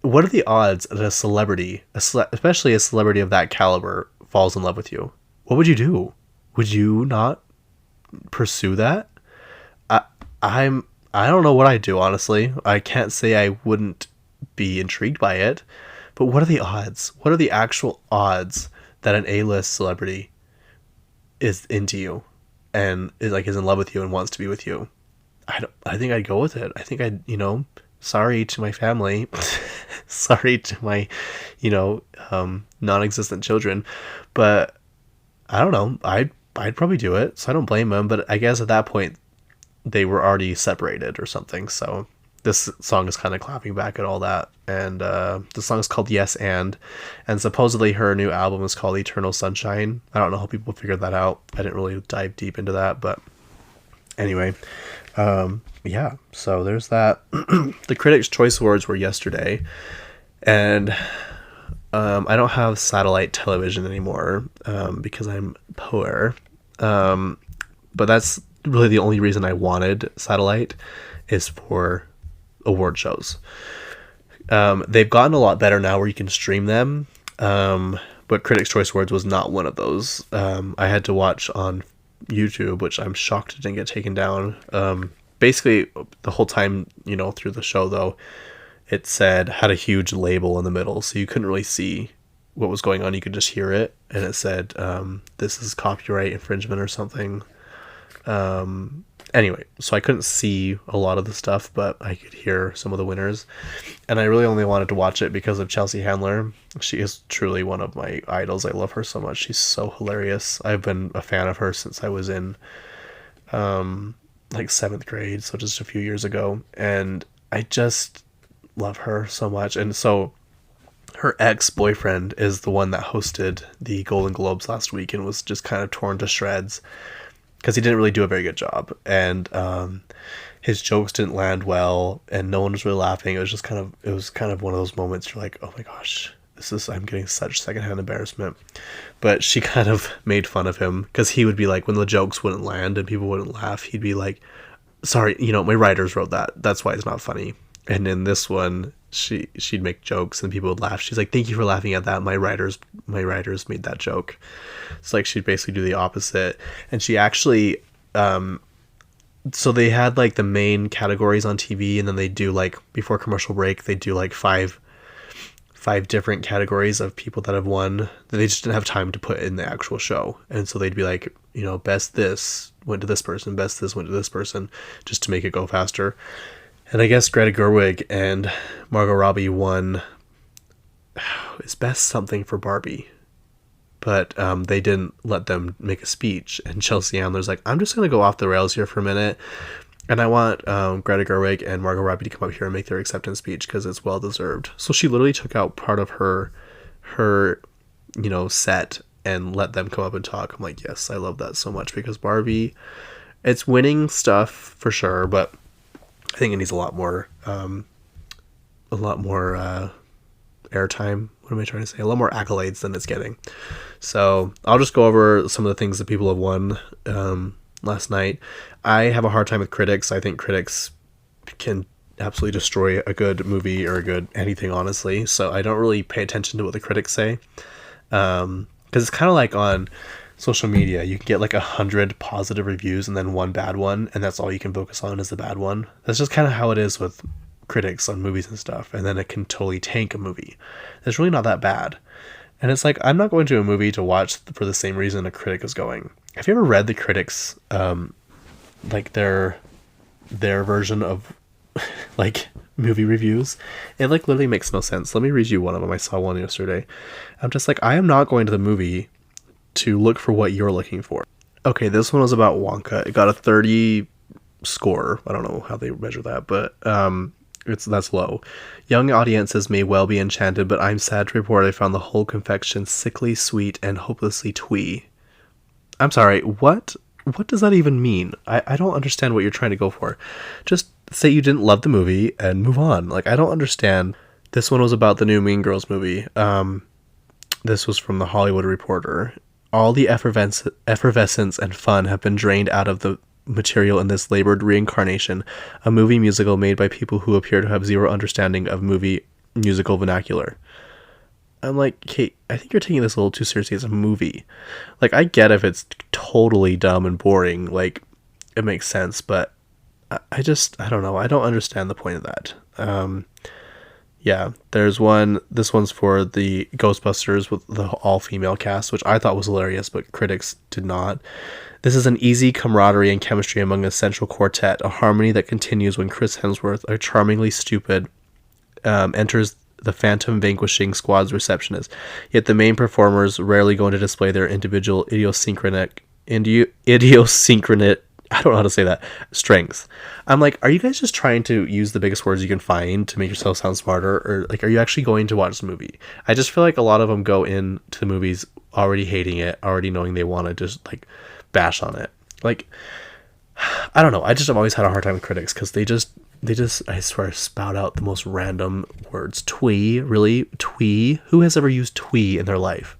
What are the odds that a celebrity, especially a celebrity of that caliber, falls in love with you? What would you do? Would you not pursue that? I don't know what I'd do, honestly. I can't say I wouldn't be intrigued by it. But what are the odds? What are the actual odds that an A-list celebrity is into you and is in love with you and wants to be with you? I think I'd go with it. I think I'd, sorry to my family, sorry to my, non-existent children, but I don't know. I'd probably do it. So I don't blame them. But I guess at that point they were already separated or something. So this song is kind of clapping back at all that. And the song is called Yes and supposedly her new album is called Eternal Sunshine. I don't know how people figured that out. I didn't really dive deep into that, but anyway, yeah, so there's that. The Critics' Choice Awards were yesterday, and I don't have satellite television anymore because I'm poor. But that's really the only reason I wanted satellite is for award shows. They've gotten a lot better now where you can stream them. But Critics' Choice Awards was not one of those. I had to watch on YouTube, which I'm shocked it didn't get taken down. Basically, the whole time, through the show, though, it had a huge label in the middle, so you couldn't really see what was going on. You could just hear it, and it said, this is copyright infringement or something. Anyway, so I couldn't see a lot of the stuff, but I could hear some of the winners. And I really only wanted to watch it because of Chelsea Handler. She is truly one of my idols. I love her so much. She's so hilarious. I've been a fan of her since I was in like 7th grade, so just a few years ago. And I just love her so much. And so her ex-boyfriend is the one that hosted the Golden Globes last week and was just kind of torn to shreds because he didn't really do a very good job, and his jokes didn't land well, and no one was really laughing. It was kind of one of those moments you're like, oh my gosh, I'm getting such secondhand embarrassment. But she kind of made fun of him because he would be like, when the jokes wouldn't land and people wouldn't laugh, he'd be like, sorry, my writers wrote that. That's why it's not funny. And in this one, she'd make jokes and people would laugh. She's like, thank you for laughing at that. My writers made that joke. It's like she'd basically do the opposite. And she actually, so they had like the main categories on TV, and then they do like, before commercial break, they do like five different categories of people that have won that they just didn't have time to put in the actual show. And so they'd be like, best this went to this person, best this went to this person, just to make it go faster. And I guess Greta Gerwig and Margot Robbie won is best something for Barbie. But they didn't let them make a speech. And Chelsea Handler's like, I'm just going to go off the rails here for a minute. And I want Greta Gerwig and Margot Robbie to come up here and make their acceptance speech because it's well deserved. So she literally took out part of her set and let them come up and talk. I'm like, yes, I love that so much because Barbie, it's winning stuff for sure, but I think it needs a lot more airtime. What am I trying to say? A lot more accolades than it's getting. So I'll just go over some of the things that people have won last night. I have a hard time with critics. I think critics can absolutely destroy a good movie or a good anything, honestly. So I don't really pay attention to what the critics say. Because it's kind of like on social media, you can get like 100 positive reviews and then one bad one, and that's all you can focus on is the bad one. That's just kind of how it is with critics on movies and stuff, and then it can totally tank a movie. It's really not that bad. And it's like, I'm not going to a movie to watch for the same reason a critic is going. Have you ever read the critics, like their version of like movie reviews? It like literally makes no sense. Let me read you one of them. I saw one yesterday. I'm just like, I am not going to the movie to look for what you're looking for. Okay, this one was about Wonka. It got a 30 score. I don't know how they measure that, but that's low. Young audiences may well be enchanted, but I'm sad to report I found the whole confection sickly sweet and hopelessly twee. I'm sorry, what does that even mean? I don't understand what you're trying to go for. Just say you didn't love the movie and move on. Like, I don't understand. This one was about the new Mean Girls movie. This was from the Hollywood Reporter. All the effervescence and fun have been drained out of the material in this labored reincarnation, a movie musical made by people who appear to have zero understanding of movie musical vernacular. I'm like, Kate, I think you're taking this a little too seriously as a movie. Like, I get if it's totally dumb and boring, like, it makes sense, but I don't know. I don't understand the point of that. Yeah, there's one. This one's for the Ghostbusters with the all-female cast, which I thought was hilarious, but critics did not. This is an easy camaraderie and chemistry among a central quartet, a harmony that continues when Chris Hemsworth, a charmingly stupid, enters the Phantom Vanquishing Squad's receptionist. Yet the main performers rarely go on to display their individual idiosyncratic I don't know how to say that, strengths. I'm like, are you guys just trying to use the biggest words you can find to make yourself sound smarter? Or like, are you actually going to watch the movie? I just feel like a lot of them go into the movies already hating it, already knowing they want to just like bash on it. Like, I don't know. I've always had a hard time with critics because they just they just, I swear, spout out the most random words. Twee, really? Twee? Who has ever used twee in their life?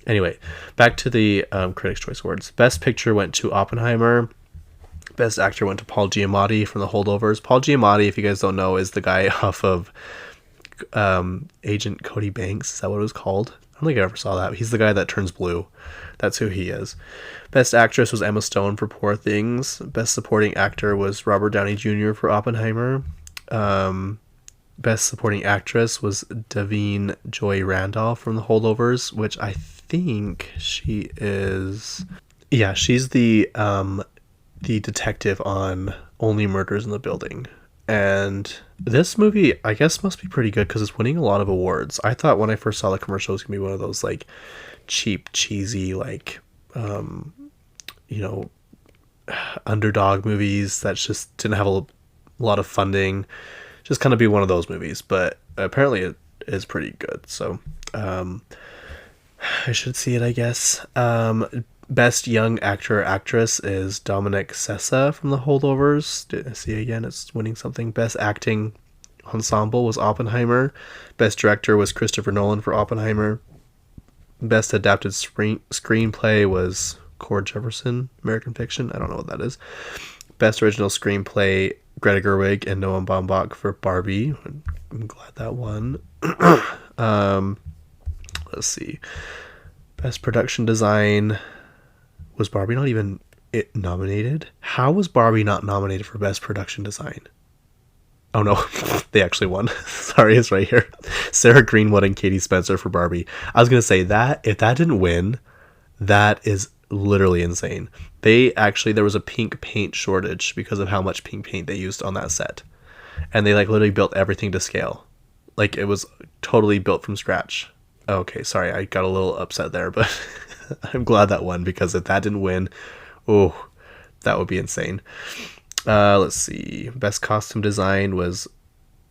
Anyway, back to the Critics' Choice Awards. Best Picture went to Oppenheimer. Best Actor went to Paul Giamatti from The Holdovers. Paul Giamatti, if you guys don't know, is the guy off of Agent Cody Banks. Is that what it was called? I don't think I ever saw that. He's the guy that turns blue. That's who he is. Best Actress was Emma Stone for Poor Things. Best Supporting Actor was Robert Downey Jr. for Oppenheimer. Best Supporting Actress was Davine Joy Randolph from The Holdovers, which I think she is... Yeah, she's the detective on Only Murders in the Building. And this movie, I guess, must be pretty good because it's winning a lot of awards. I thought when I first saw the commercial, it was going to be one of those, like, cheap, cheesy, like, underdog movies that just didn't have a lot of funding. Just kind of be one of those movies. But apparently it is pretty good. So I should see it, I guess. Best Young Actor or Actress is Dominic Sessa from The Holdovers. See again, it's winning something. Best Acting Ensemble was Oppenheimer. Best Director was Christopher Nolan for Oppenheimer. Best Adapted Screenplay was Cord Jefferson, American Fiction. I don't know what that is. Best Original Screenplay, Greta Gerwig and Noah Baumbach for Barbie. I'm glad that won. Let's see. Best Production Design... Was Barbie not even nominated? How was Barbie not nominated for Best Production Design? Oh no, they actually won. Sorry, it's right here. Sarah Greenwood and Katie Spencer for Barbie. I was going to say that, if that didn't win, that is literally insane. There was a pink paint shortage because of how much pink paint they used on that set. And they literally built everything to scale. It was totally built from scratch. Okay, sorry, I got a little upset there, but... I'm glad that won because if that didn't win, that would be insane. Let's see. Best Costume Design was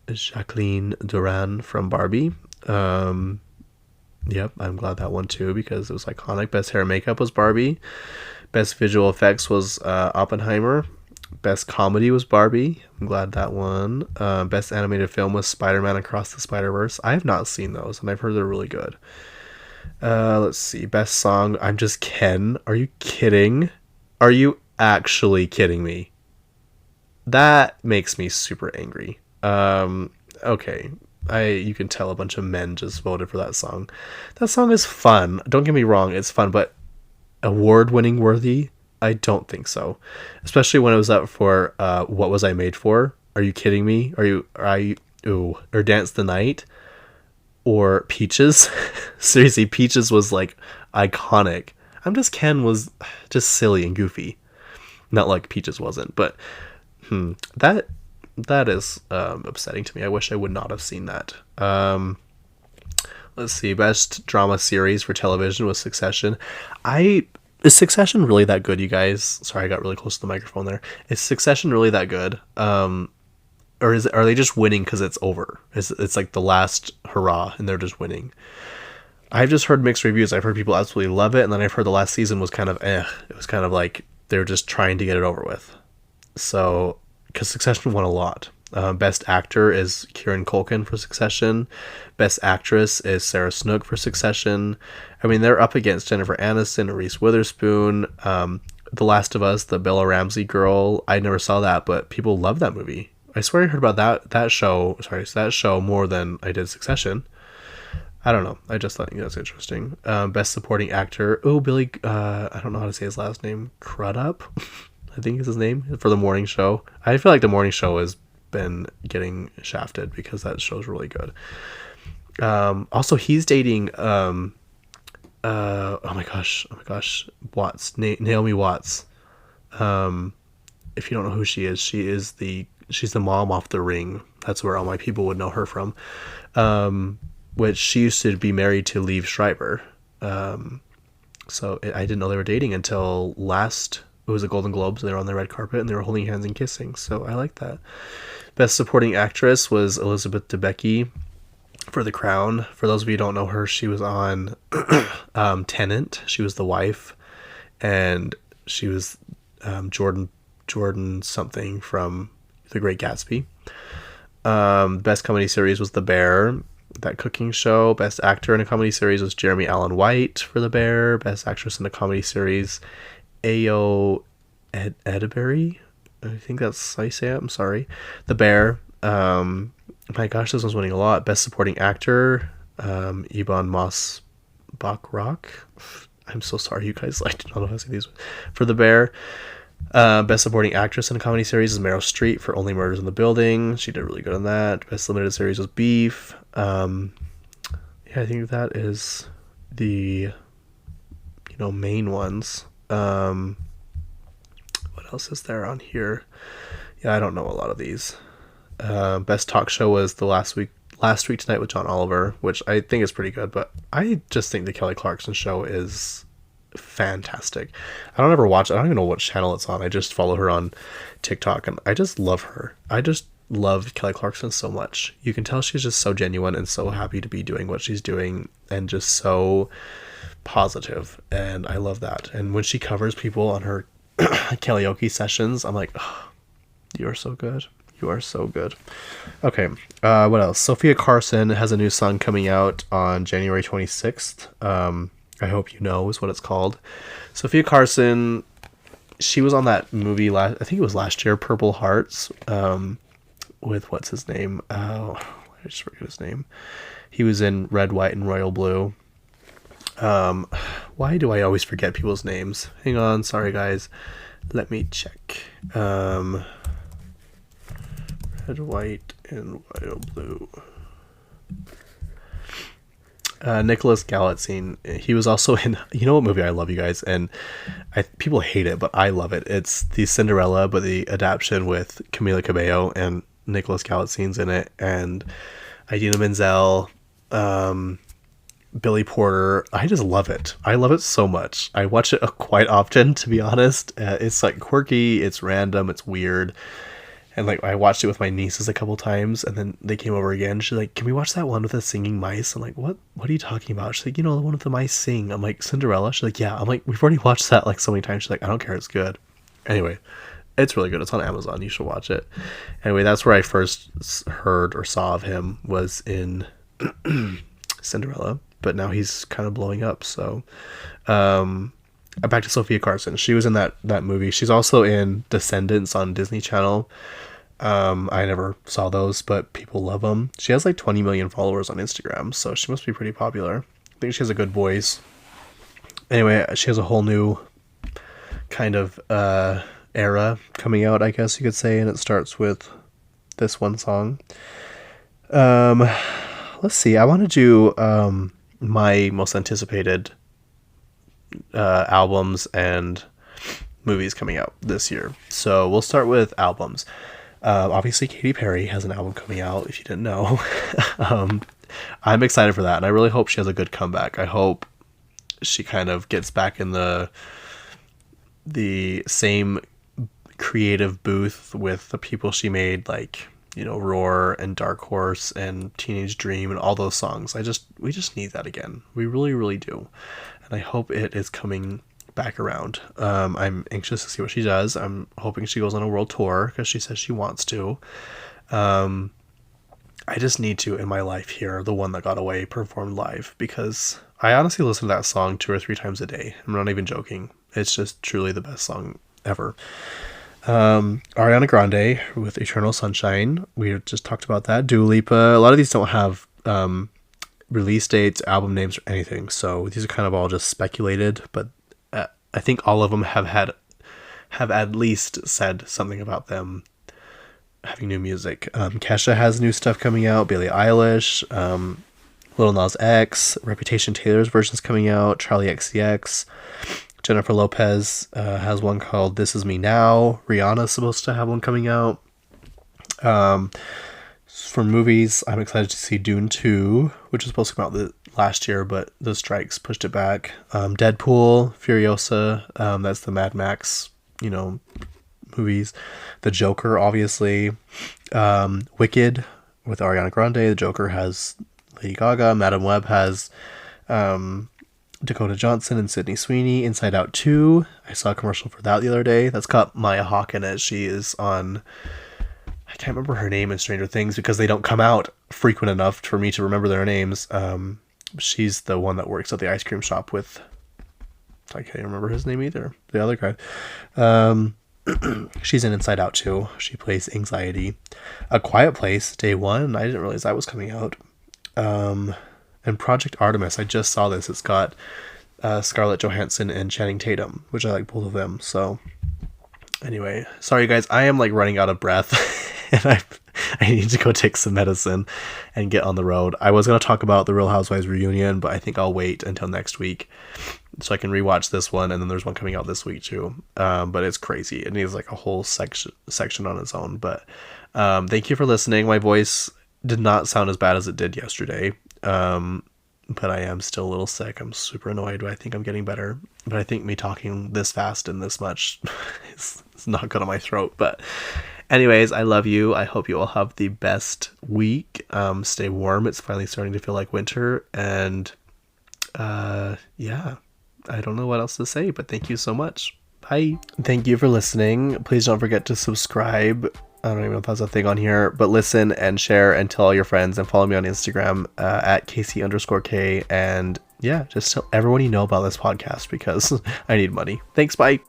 Jacqueline Duran from Barbie. Yep, I'm glad that won too because it was iconic. Best Hair and Makeup was Barbie. Best Visual Effects was Oppenheimer. Best Comedy was Barbie. I'm glad that won. Best Animated Film was Spider-Man Across the Spider-Verse. I have not seen those and I've heard they're really good. Let's see. Best Song, I'm Just Ken. Are you kidding? Are you actually kidding me? That makes me super angry. Okay. You can tell a bunch of men just voted for that song. That song is fun. Don't get me wrong, it's fun, but award-winning worthy? I don't think so. Especially when it was up for What Was I Made For? Are you kidding me? Or Dance the Night? Or Peaches. Seriously, Peaches was iconic. I'm Just Ken was just silly and goofy. Not like Peaches wasn't, but that is upsetting to me. I wish I would not have seen that. Let's see. Best Drama Series for Television was Succession. Is Succession really that good, you guys? Sorry, I got really close to the microphone there. Is Succession really that good? Or are they just winning because it's over? It's like the last hurrah and they're just winning. I've just heard mixed reviews. I've heard people absolutely love it, and then I've heard the last season was kind of It was kind of like they're just trying to get it over with. So, because Succession won a lot. Best Actor is Kieran Culkin for Succession. Best Actress is Sarah Snook for Succession. I mean, they're up against Jennifer Aniston, Reese Witherspoon, The Last of Us, the Bella Ramsey girl. I never saw that, but people love that movie. I swear I heard about that show more than I did Succession. I don't know. I just thought that's interesting. Best Supporting Actor. Oh, Billy. I don't know how to say his last name. Crudup, I think is his name for The Morning Show. I feel like The Morning Show has been getting shafted because that show's really good. Also, he's dating. Oh my gosh. Naomi Watts. If you don't know who she is she's the mom off The Ring. That's where all my people would know her from. Which she used to be married to Liev Schreiber. So I didn't know they were dating until it was the Golden Globes. They were on the red carpet and they were holding hands and kissing. So I like that. Best Supporting Actress was Elizabeth Debicki for The Crown. For those of you who don't know her, she was on Tenant. She was the wife. And she was Jordan something from The Great Gatsby. Best comedy series was The Bear, that cooking show. Best actor in a comedy series was Jeremy Allen White for The Bear. Best actress in a comedy series, Ayo Edebiri. I think that's how you say it. I'm sorry. The Bear. My gosh, this one's winning a lot. Best supporting actor, Ibn Moss Bakrak. I'm so sorry, you guys. I don't know how to say these. For The Bear. Best supporting actress in a comedy series is Meryl Streep for Only Murders in the Building. She did really good on that. Best limited series was Beef. I think that is the main ones. What else is there on here? Yeah, I don't know a lot of these. Best talk show was the Last Week Tonight with John Oliver, which I think is pretty good, but I just think the Kelly Clarkson show is fantastic. I don't ever watch it. I don't even know what channel it's on. I just follow her on TikTok and I just love her. I just love Kelly Clarkson so much. You can tell she's just so genuine and so happy to be doing what she's doing and just so positive, and I love that. And when she covers people on her karaoke sessions, I'm like, oh, you are so good. You are so good. Okay, what else? Sofia Carson has a new song coming out on January 26th. I Hope You Know is what it's called. Sofia Carson, she was on that movie, I think it was last year, Purple Hearts, with what's his name? Oh, I just forget his name. He was in Red, White, and Royal Blue. Why do I always forget people's names? Hang on, sorry guys. Let me check. Red, White, and Royal Blue. Nicholas Galitzine. He was also in, you know what movie I love, you guys, and people hate it, but I love it. It's the Cinderella, but the adaptation with Camila Cabello, and Nicholas Galitzine's in it, and Idina Menzel, Billy Porter. I just love it. I love it so much. I watch it quite often, to be honest. It's like quirky, it's random, it's weird. And like I watched it with my nieces a couple times, and then they came over again. She's like, "Can we watch that one with the singing mice?" I'm like, "What? What are you talking about?" She's like, "The one with the mice sing." I'm like, "Cinderella?" She's like, "Yeah." I'm like, "We've already watched that like so many times." She's like, "I don't care. It's good." Anyway, it's really good. It's on Amazon. You should watch it. Anyway, that's where I first heard or saw of him, was in Cinderella. But now he's kind of blowing up. So, back to Sofia Carson. She was in that movie. She's also in Descendants on Disney Channel. I never saw those, but people love them. She has like 20 million followers on Instagram, so she must be pretty popular. I think she has a good voice. Anyway, she has a whole new kind of era coming out, I guess you could say, and it starts with this one song. Let's see. I want to do my most anticipated albums and movies coming out this year. So we'll start with albums. Obviously Katy Perry has an album coming out, if you didn't know. I'm excited for that, and I really hope she has a good comeback. I hope she kind of gets back in the same creative booth with the people she made, like, Roar and Dark Horse and Teenage Dream and all those songs. We just need that again. We really, really do. And I hope it is coming back around. I'm anxious to see what she does. I'm hoping she goes on a world tour, because she says she wants to. I just need to, in my life, hear The One That Got Away performed live, because I honestly listen to that song 2 or 3 times a day. I'm not even joking. It's just truly the best song ever. Ariana Grande with Eternal Sunshine. We just talked about that. Dua Lipa. A lot of these don't have release dates, album names, or anything, so these are kind of all just speculated, but I think all of them have at least said something about them having new music. Kesha has new stuff coming out. Billie Eilish, Lil Nas X, Reputation Taylor's version's coming out. Charlie XCX, Jennifer Lopez has one called This Is Me Now. Rihanna's supposed to have one coming out. For movies, I'm excited to see Dune 2, which was supposed to come out last year, but the strikes pushed it back. Deadpool, Furiosa, that's the Mad Max, movies. The Joker, obviously. Wicked with Ariana Grande. The Joker has Lady Gaga. Madam Web has Dakota Johnson and Sydney Sweeney. Inside Out 2. I saw a commercial for that the other day. That's got Maya Hawke in it. She is on I can't remember her name in Stranger Things because they don't come out frequent enough for me to remember their names. She's the one that works at the ice cream shop with, I can't remember his name either, the other guy. She's in Inside Out too. She plays Anxiety. A Quiet Place, day one. I didn't realize that was coming out. And Project Artemis, I just saw this. It's got Scarlett Johansson and Channing Tatum, which I like both of them. So anyway, sorry guys, I am like running out of breath and I need to go take some medicine and get on the road. I was going to talk about the Real Housewives reunion, but I think I'll wait until next week so I can rewatch this one, and then there's one coming out this week too. But it's crazy. It needs like a whole section on its own. But thank you for listening. My voice did not sound as bad as it did yesterday. But I am still a little sick. I'm super annoyed, but I think I'm getting better. But I think me talking this fast and this much is not good on my throat. But anyways, I love you. I hope you all have the best week. Stay warm. It's finally starting to feel like winter. And yeah, I don't know what else to say, but thank you so much. Bye. Thank you for listening. Please don't forget to subscribe. I don't even know if that's a thing on here, but listen and share and tell all your friends, and follow me on Instagram at Kacey_K. And yeah, just tell everyone you know about this podcast because I need money. Thanks. Bye.